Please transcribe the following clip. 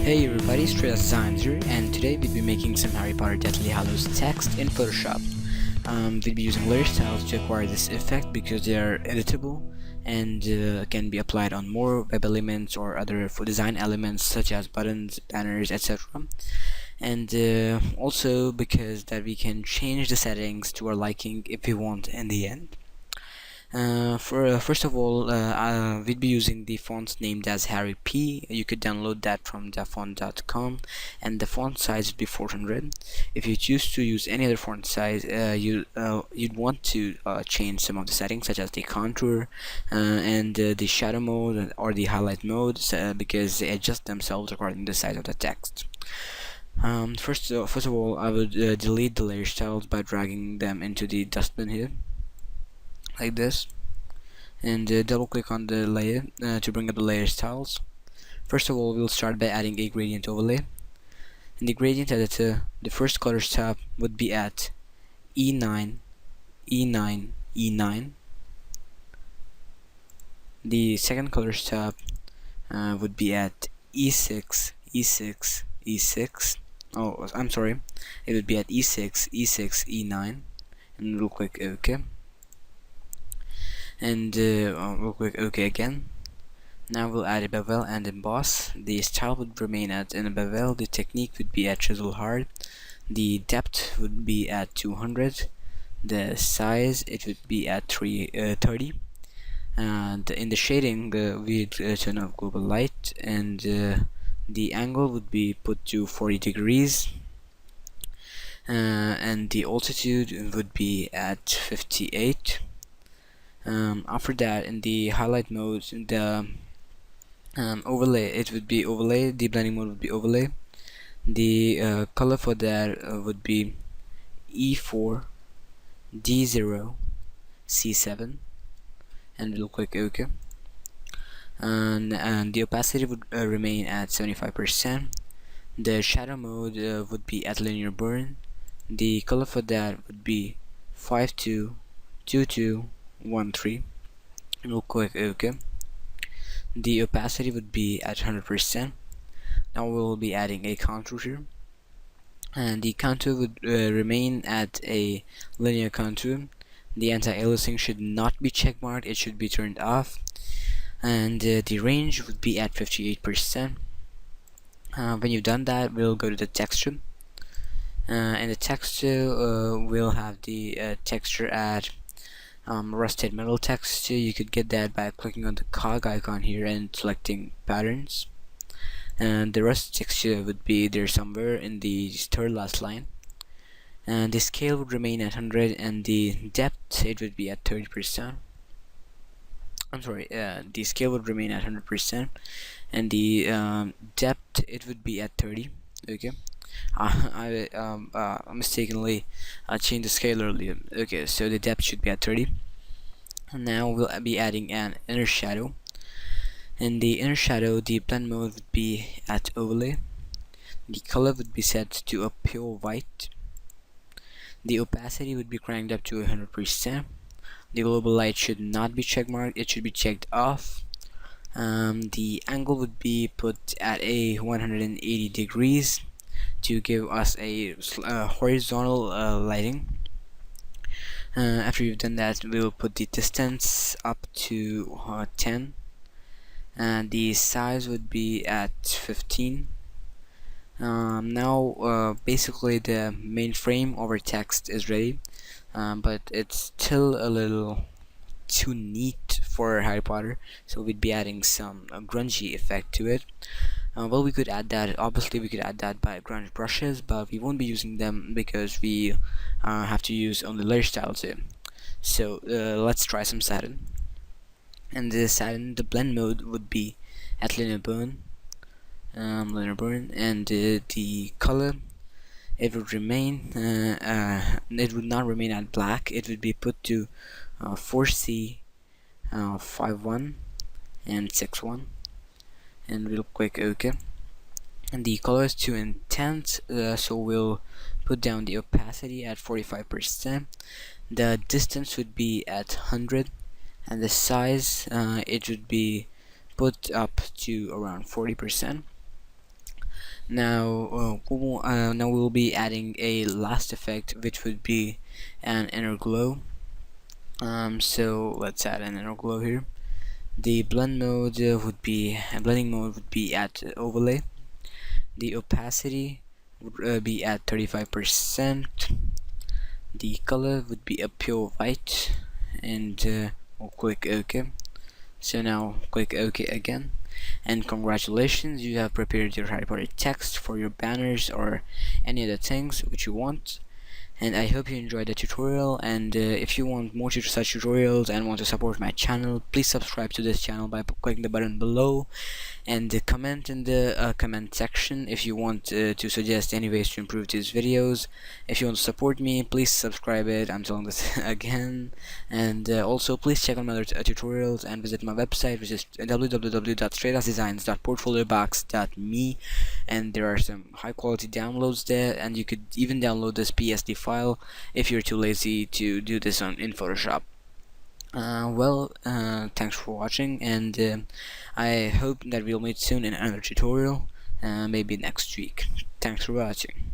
Hey everybody, Straight Designs here, and today we'll be making some Harry Potter Deathly Hallows Text in Photoshop. We'll be using layer styles to acquire this effect because they are editable and can be applied on more web elements or other design elements such as buttons, banners, etc. And also because that we can change the settings to our liking if we want in the end. First of all, we'd be using the font named as Harry P. You could download that from dafont.com, and the font size would be 400. If you choose to use any other font size, you'd want to change some of the settings, such as the contour and the shadow mode or the highlight mode, because they adjust themselves according to the size of the text. First of all, I would delete the layer styles by dragging them into the dustbin here, like this, and double click on the layer to bring up the layer styles. First of all, we'll start by adding a gradient overlay. In the gradient editor, the first colors tab would be at E9, E9, E9. The second colors tab would be at E6, E6, E6. Oh, I'm sorry, it would be at E6, E6, E9, and we'll click OK. And we'll click OK again. Now we'll add a bevel and emboss. The style would remain in a bevel. The technique would be at chisel hard. The depth would be at 200. The size, it would be at 30. And in the shading, we'd turn off global light, and the angle would be put to 40 degrees. And the altitude would be at 58. After that, in the highlight mode, the overlay, it would be overlay. The blending mode would be overlay. The color for that would be E4, D0, C7, and we'll click OK. And the opacity would remain at 75%. The shadow mode would be at linear burn. The color for that would be 522213, and we'll click OK. The opacity would be at 100%. Now we'll be adding a contour here, and the contour would remain at a linear contour. The anti-aliasing should not be checkmarked, it should be turned off, and the range would be at 58%. When you've done that, we'll go to the texture. In the texture, we'll have the texture at rusted metal texture. You could get that by clicking on the cog icon here and selecting patterns, and the rust texture would be there somewhere in the third last line, and the scale would remain at 100, and the depth, it would be at 30%. I'm sorry, the scale would remain at 100%, and the depth, it would be at 30. Okay, I mistakenly changed the scale earlier. Okay, so the depth should be at 30. And now we'll be adding an inner shadow. In the inner shadow, the blend mode would be at overlay. The color would be set to a pure white. The opacity would be cranked up to 100%. The global light should not be checkmarked, it should be checked off. The angle would be put at a 180 degrees to give us a horizontal lighting. After you've done that, we'll put the distance up to 10, and the size would be at 15. Now basically the main frame of our text is ready, but it's still a little too neat for Harry Potter, so we'd be adding some grungy effect to it. Well, we could add that, obviously we could add that by grunge brushes, but we won't be using them because we have to use only layer styles here. So let's try some satin. And the satin, the blend mode would be at linear burn, and the color, it would remain it would not remain at black, it would be put to 4C, 5.1 and 6.1, and we'll click OK. And the color is too intense, so we'll put down the opacity at 45%. The distance would be at 100, and the size, it would be put up to around 40%. Now now we'll be adding a last effect, which would be an inner glow. So let's add an inner glow here. The blending mode would be at overlay. The opacity would be at 35%. The color would be a pure white, and we'll click OK. So now click OK again, and congratulations, you have prepared your Harry Potter text for your banners or any other things which you want. And I hope you enjoyed the tutorial, and if you want more such tutorials and want to support my channel, please subscribe to this channel by clicking the button below, and comment in the comment section if you want to suggest any ways to improve these videos. If you want to support me, please subscribe it. I'm telling this again. And also please check out my other tutorials and visit my website, which is www.straightashdesigns.portfoliobox.me, and there are some high quality downloads there, and you could even download this PSD file if you're too lazy to do this in Photoshop. Thanks for watching, and I hope that we'll meet soon in another tutorial, maybe next week. Thanks for watching.